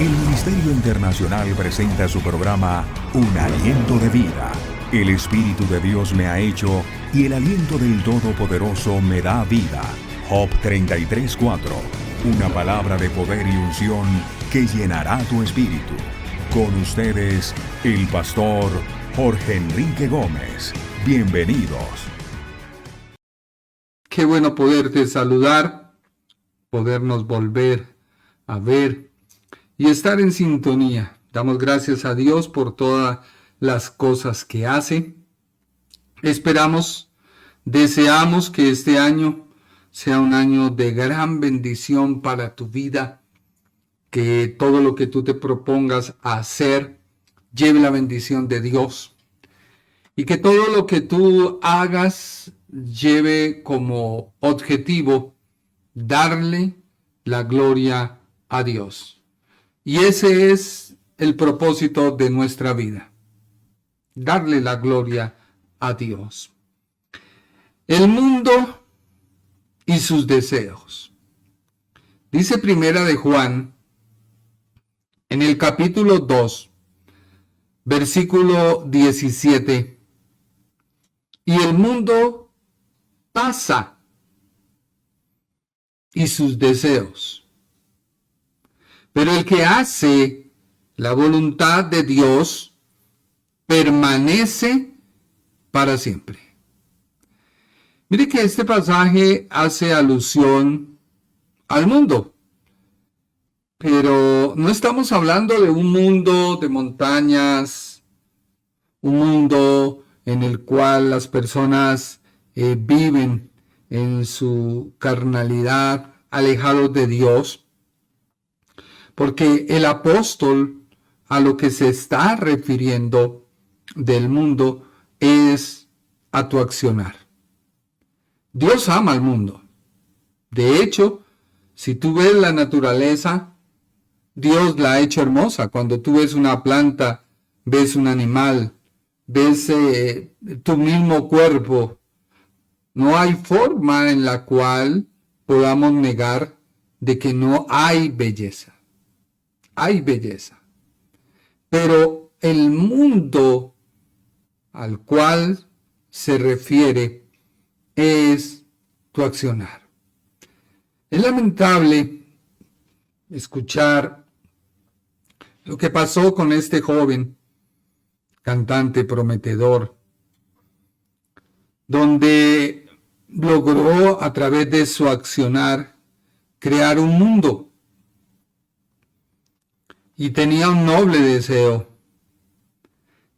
El Ministerio Internacional presenta su programa Un Aliento de Vida. El Espíritu de Dios me ha hecho y el aliento del Todopoderoso me da vida. Job 33:4. Una palabra de poder y unción que llenará tu espíritu. Con ustedes, el pastor Jorge Enrique Gómez. Bienvenidos. Qué bueno poderte saludar, podernos volver a ver y estar en sintonía. Damos gracias a Dios por todas las cosas que hace. Deseamos que este año sea un año de gran bendición para tu vida, que todo lo que tú te propongas a hacer lleve la bendición de Dios y que todo lo que tú hagas lleve como objetivo darle la gloria a Dios. Y ese es el propósito de nuestra vida, darle la gloria a Dios. El mundo y sus deseos. Dice Primera de Juan, en el capítulo 2, versículo 17, y el mundo pasa y sus deseos, pero el que hace la voluntad de Dios permanece para siempre. Mire que este pasaje hace alusión al mundo, pero no estamos hablando de un mundo de montañas, un mundo en el cual las personas viven en su carnalidad, alejados de Dios, porque el apóstol a lo que se está refiriendo del mundo es a tu accionar. Dios ama al mundo. De hecho, si tú ves la naturaleza, Dios la ha hecho hermosa. Cuando tú ves una planta, ves un animal, ves tu mismo cuerpo, no hay forma en la cual podamos negar de que no hay belleza. Hay belleza. Pero el mundo al cual se refiere es tu accionar. Es lamentable escuchar lo que pasó con este joven cantante prometedor, donde logró a través de su accionar crear un mundo y tenía un noble deseo,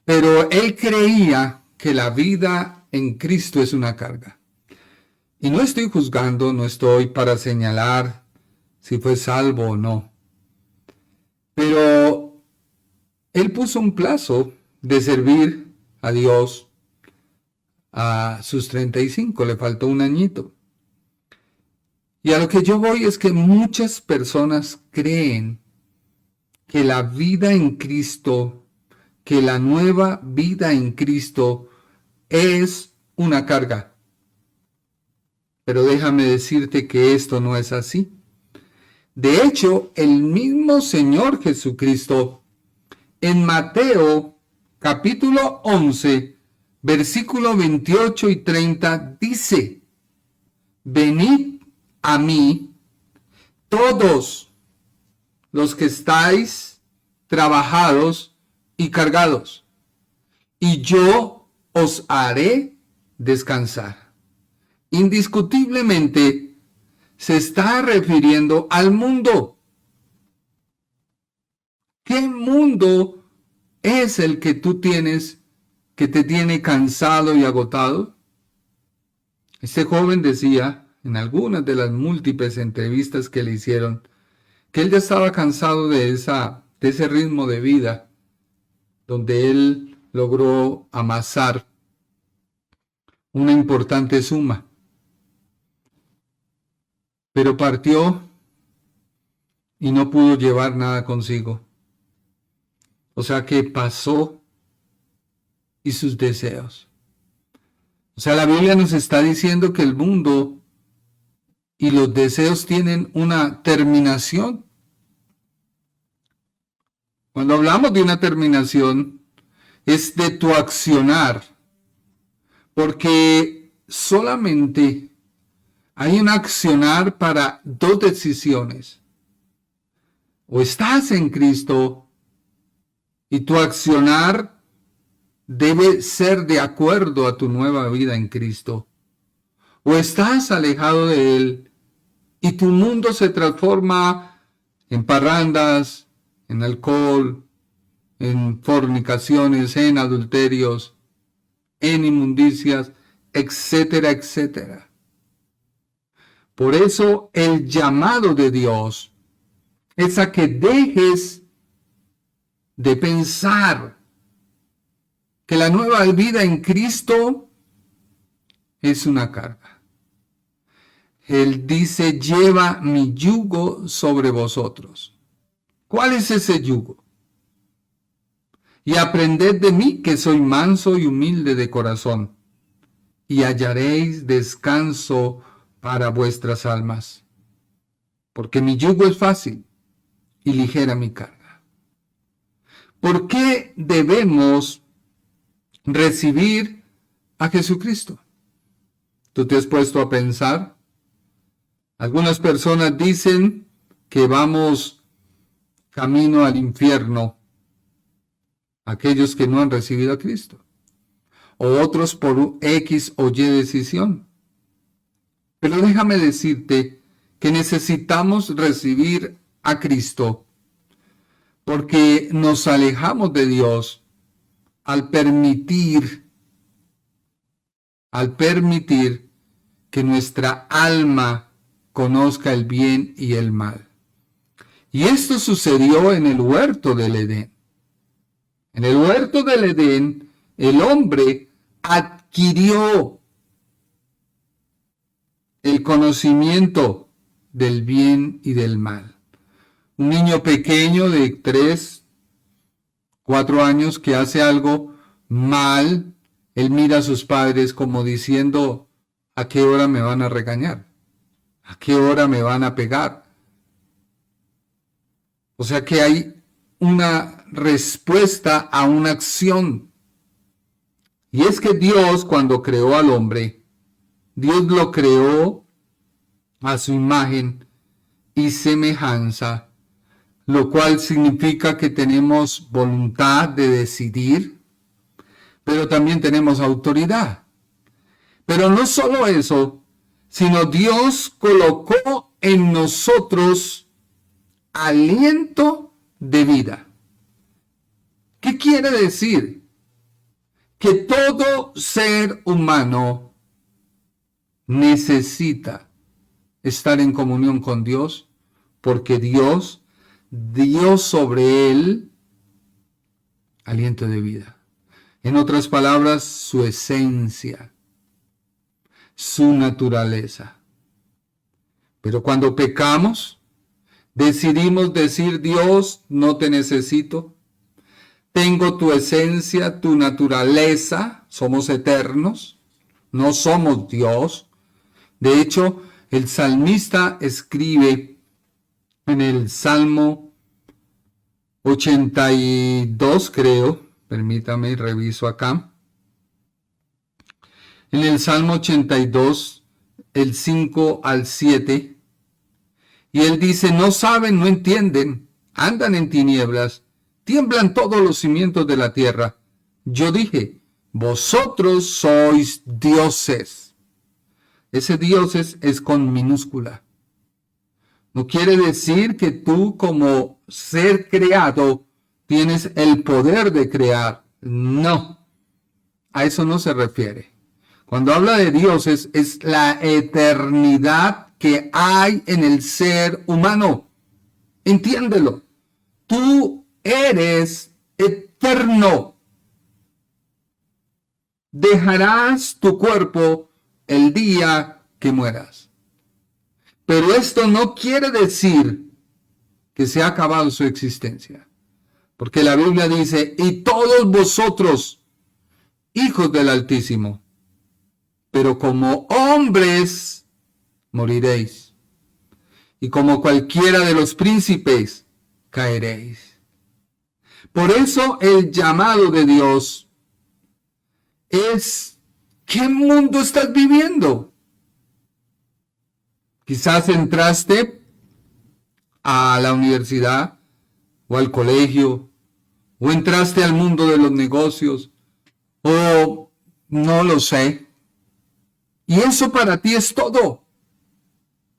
pero él creía que la vida en Cristo es una carga. Y no estoy juzgando, no estoy para señalar si fue salvo o no, pero él puso un plazo de servir a Dios a sus 35, le faltó un añito. Y a lo que yo voy es que muchas personas creen que la vida en Cristo, que la nueva vida en Cristo es una carga. Pero déjame decirte que esto no es así. De hecho, el mismo Señor Jesucristo en Mateo capítulo 11, versículo 28 y 30 dice: venid a mí todos los que estáis trabajados y cargados, y yo os haré descansar. Indiscutiblemente se está refiriendo al mundo. ¿Qué mundo es el que tú tienes que te tiene cansado y agotado? Este joven decía en algunas de las múltiples entrevistas que le hicieron que él ya estaba cansado de ese ritmo de vida donde él logró amasar una importante suma, pero partió y no pudo llevar nada consigo. O sea que pasó y sus deseos. O sea, la Biblia nos está diciendo que el mundo y los deseos tienen una terminación. Cuando hablamos de una terminación, es de tu accionar, porque solamente hay un accionar para dos decisiones. O estás en Cristo y tu accionar debe ser de acuerdo a tu nueva vida en Cristo. O estás alejado de Él y tu mundo se transforma en parrandas, en alcohol, en fornicaciones, en adulterios, en inmundicias, etcétera, etcétera. Por eso el llamado de Dios es a que dejes de pensar que la nueva vida en Cristo es una carga. Él dice, lleva mi yugo sobre vosotros. ¿Cuál es ese yugo? Y aprended de mí, que soy manso y humilde de corazón, y hallaréis descanso para vuestras almas. Porque mi yugo es fácil y ligera mi carga. ¿Por qué debemos recibir a Jesucristo? ¿Tú te has puesto a pensar? Algunas personas dicen que vamos camino al infierno, aquellos que no han recibido a Cristo, o otros por X o Y decisión. Pero déjame decirte que necesitamos recibir a Cristo porque nos alejamos de Dios al permitir que nuestra alma conozca el bien y el mal. Y esto sucedió en el huerto del Edén. En el huerto del Edén, el hombre adquirió el conocimiento del bien y del mal. Un niño pequeño de 3, 4 años que hace algo mal, él mira a sus padres como diciendo, ¿a qué hora me van a regañar? ¿A qué hora me van a pegar? O sea que hay una respuesta a una acción. Y es que Dios, cuando creó al hombre, Dios lo creó a su imagen y semejanza, lo cual significa que tenemos voluntad de decidir, pero también tenemos autoridad. Pero no solo eso, sino Dios colocó en nosotros aliento de vida. ¿Qué quiere decir? Que todo ser humano necesita estar en comunión con Dios, porque Dios dio sobre él aliento de vida. En otras palabras, su esencia, su naturaleza. Pero cuando pecamos, decidimos decir, Dios, no te necesito. Tengo tu esencia, tu naturaleza, somos eternos, no somos Dios. De hecho, el salmista escribe en el Salmo 82, creo, permítame, reviso acá. En el Salmo 82, el 5 al 7, y él dice, no saben, no entienden, andan en tinieblas, tiemblan todos los cimientos de la tierra. Yo dije, vosotros sois dioses. Ese dioses es con minúscula. No quiere decir que tú como ser creado tienes el poder de crear. No, a eso no se refiere. Cuando habla de dioses es la eternidad que hay en el ser humano. Entiéndelo. Tú eres eterno. Dejarás tu cuerpo el día que mueras. Pero esto no quiere decir que se ha acabado su existencia. Porque la Biblia dice, y todos vosotros, hijos del Altísimo, pero como hombres moriréis, y como cualquiera de los príncipes caeréis. Por eso el llamado de Dios es: ¿qué mundo estás viviendo? Quizás entraste a la universidad o al colegio, o entraste al mundo de los negocios, o no lo sé. Y eso para ti es todo.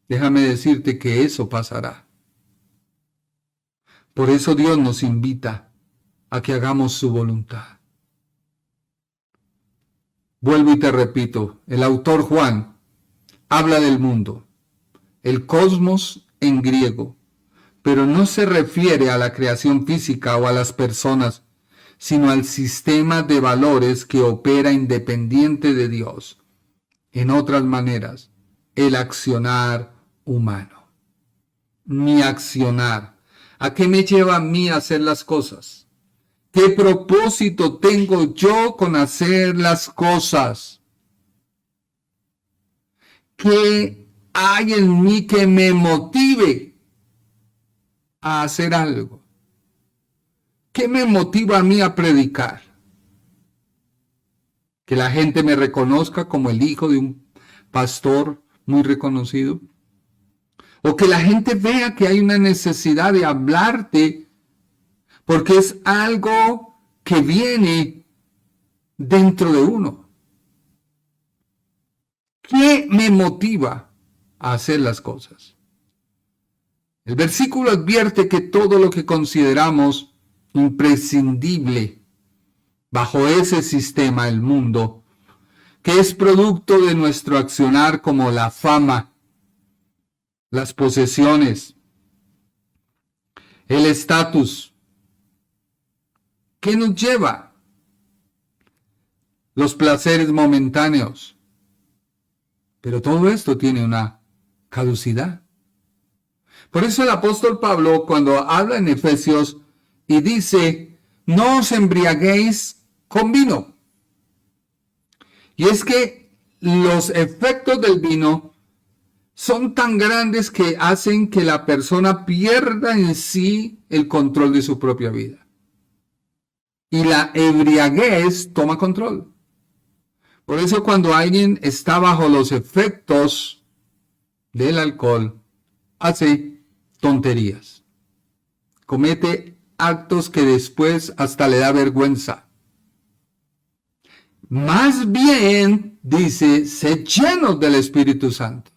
Déjame decirte que eso pasará. Por eso Dios nos invita a que hagamos su voluntad. Vuelvo y te repito, el autor Juan habla del mundo, el cosmos en griego, pero no se refiere a la creación física o a las personas, sino al sistema de valores que opera independiente de Dios. En otras maneras, el accionar humano. Mi accionar. ¿A qué me lleva a mí a hacer las cosas? ¿Qué propósito tengo yo con hacer las cosas? ¿Qué hay en mí que me motive a hacer algo? ¿Qué me motiva a mí a predicar? ¿Que la gente me reconozca como el hijo de un pastor muy reconocido? ¿O que la gente vea que hay una necesidad de hablarte porque es algo que viene dentro de uno? ¿Qué me motiva a hacer las cosas? El versículo advierte que todo lo que consideramos imprescindible bajo ese sistema, el mundo, que es producto de nuestro accionar, como la fama, las posesiones, el estatus, ¿qué nos lleva? Los placeres momentáneos. Pero todo esto tiene una caducidad. Por eso el apóstol Pablo, cuando habla en Efesios y dice: no os embriaguéis con vino. Y es que los efectos del vino son tan grandes que hacen que la persona pierda en sí el control de su propia vida. Y la embriaguez toma control. Por eso cuando alguien está bajo los efectos del alcohol, hace tonterías. Comete actos que después hasta le da vergüenza. Más bien, dice, sed llenos del Espíritu Santo.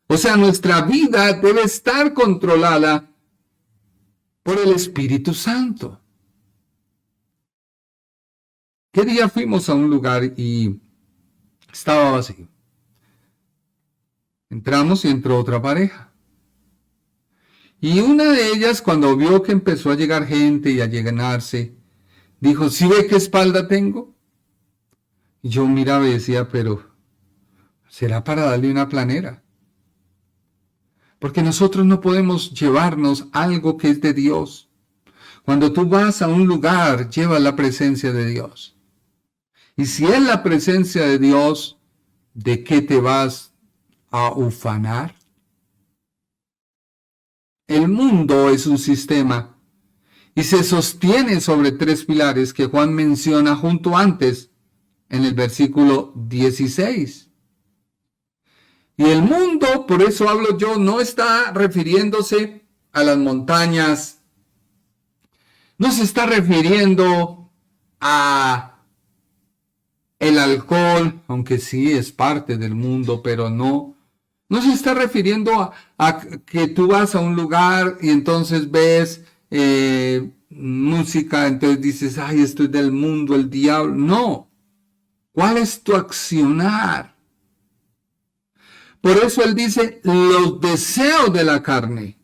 O sea, nuestra vida debe estar controlada por el Espíritu Santo. ¿Qué día fuimos a un lugar y estaba vacío? Entramos y entró otra pareja. Y una de ellas, cuando vio que empezó a llegar gente y a llenarse, dijo: ¿sí ve qué espalda tengo? Y yo miraba y decía: pero ¿será para darle una planera? Porque nosotros no podemos llevarnos algo que es de Dios. Cuando tú vas a un lugar, llevas la presencia de Dios. Y si es la presencia de Dios, ¿de qué te vas a ufanar? El mundo es un sistema y se sostiene sobre 3 pilares que Juan menciona junto antes en el versículo 16. Y el mundo, por eso hablo yo, no está refiriéndose a las montañas, no se está refiriendo a el alcohol, aunque sí es parte del mundo, pero no se está refiriendo a que tú vas a un lugar y entonces ves música, entonces dices: ay, esto es del mundo, el diablo. No. ¿Cuál es tu accionar? Por eso él dice: los deseos de la carne.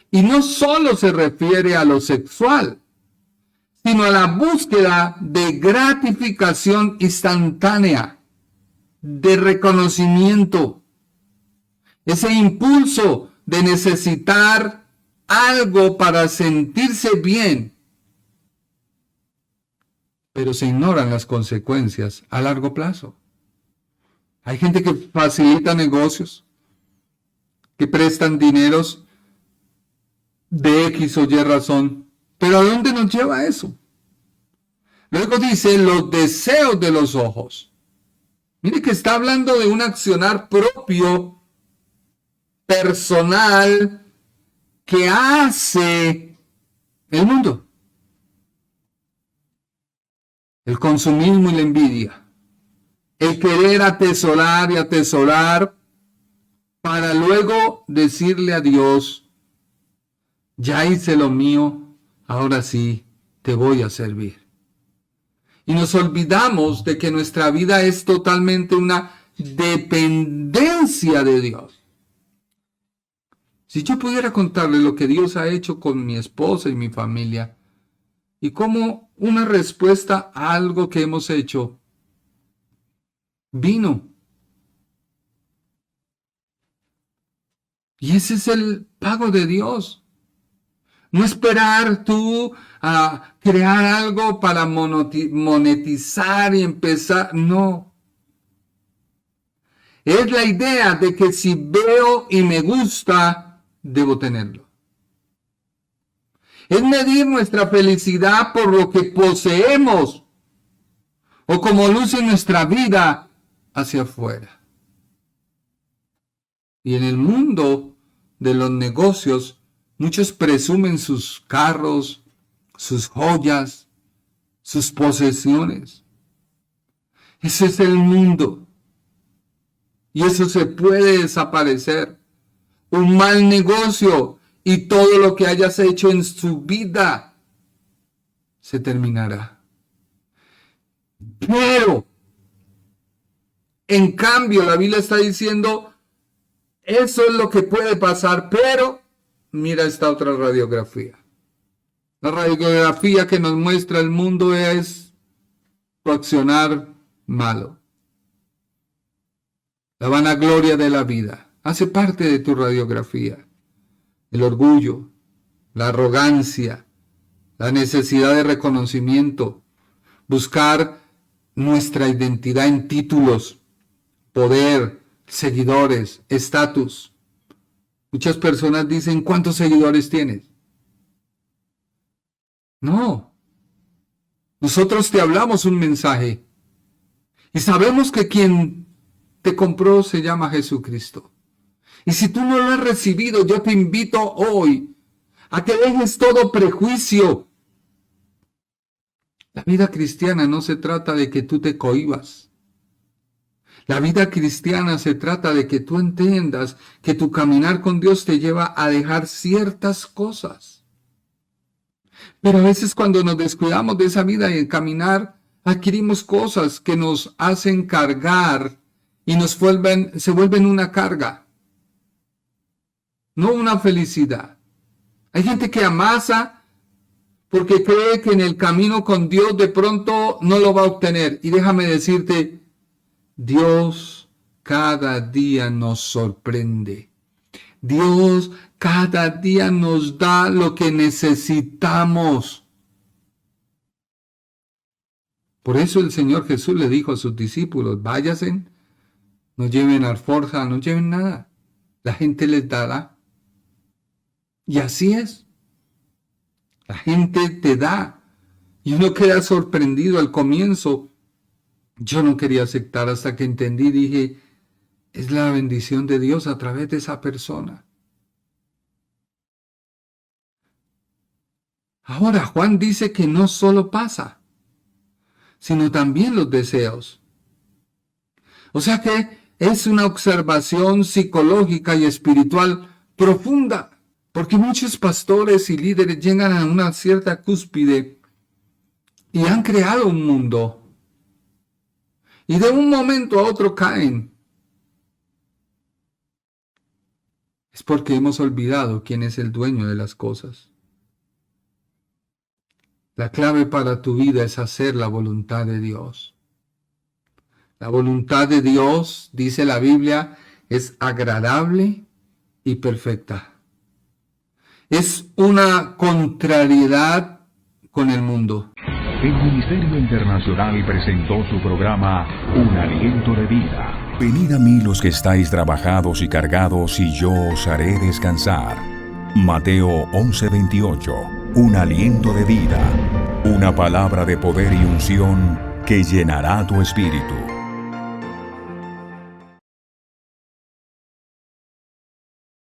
Y no solo se refiere a lo sexual, sino a la búsqueda de gratificación instantánea, de reconocimiento. Ese impulso de necesitar algo para sentirse bien. Pero se ignoran las consecuencias a largo plazo. Hay gente que facilita negocios, que prestan dineros de X o Y razón, Pero ¿a dónde nos lleva eso? Luego dice los deseos de los ojos. Mire que está hablando de un accionar propio, personal, que hace el mundo. El consumismo y la envidia. El querer atesorar y atesorar para luego decirle a Dios, ya hice lo mío, ahora sí te voy a servir. Y nos olvidamos de que nuestra vida es totalmente una dependencia de Dios. Si yo pudiera contarle lo que Dios ha hecho con mi esposa y mi familia, y como una respuesta a algo que hemos hecho, vino. Y ese es el pago de Dios. No esperar tú a crear algo para monetizar y empezar. No. Es la idea de que si veo y me gusta, debo tenerlo. Es medir nuestra felicidad por lo que poseemos o como luce nuestra vida hacia afuera. Y en el mundo de los negocios, muchos presumen sus carros, sus joyas, sus posesiones. Ese es el mundo. Y eso se puede desaparecer. Un mal negocio y todo lo que hayas hecho en su vida se terminará. Pero, en cambio, la Biblia está diciendo, eso es lo que puede pasar, pero mira esta otra radiografía. La radiografía que nos muestra el mundo es tu accionar malo. La vanagloria de la vida hace parte de tu radiografía. El orgullo, la arrogancia, la necesidad de reconocimiento, buscar nuestra identidad en títulos, poder, seguidores, estatus. Muchas personas dicen, ¿cuántos seguidores tienes? No. Nosotros te hablamos un mensaje y sabemos que quien te compró se llama Jesucristo. Y si tú no lo has recibido, yo te invito hoy a que dejes todo prejuicio. La vida cristiana no se trata de que tú te cohibas. La vida cristiana se trata de que tú entiendas que tu caminar con Dios te lleva a dejar ciertas cosas. Pero a veces cuando nos descuidamos de esa vida y el caminar, adquirimos cosas que nos hacen cargar y se vuelven una carga. No una felicidad. Hay gente que amasa porque cree que en el camino con Dios de pronto no lo va a obtener. Y déjame decirte, Dios cada día nos sorprende. Dios cada día nos da lo que necesitamos. Por eso el Señor Jesús le dijo a sus discípulos, váyanse, no lleven alforja, no lleven nada. La gente les dará. Y así es. La gente te da. Y uno queda sorprendido al comienzo. Yo no quería aceptar hasta que entendí, dije, es la bendición de Dios a través de esa persona. Ahora, Juan dice que no solo pasa, sino también los deseos. O sea que es una observación psicológica y espiritual profunda. Porque muchos pastores y líderes llegan a una cierta cúspide y han creado un mundo. Y de un momento a otro caen. Es porque hemos olvidado quién es el dueño de las cosas. La clave para tu vida es hacer la voluntad de Dios. La voluntad de Dios, dice la Biblia, es agradable y perfecta. Es una contrariedad con el mundo. El Ministerio Internacional presentó su programa Un Aliento de Vida. Venid a mí los que estáis trabajados y cargados, y yo os haré descansar. Mateo 11:28. un aliento de vida, una palabra de poder y unción que llenará tu espíritu.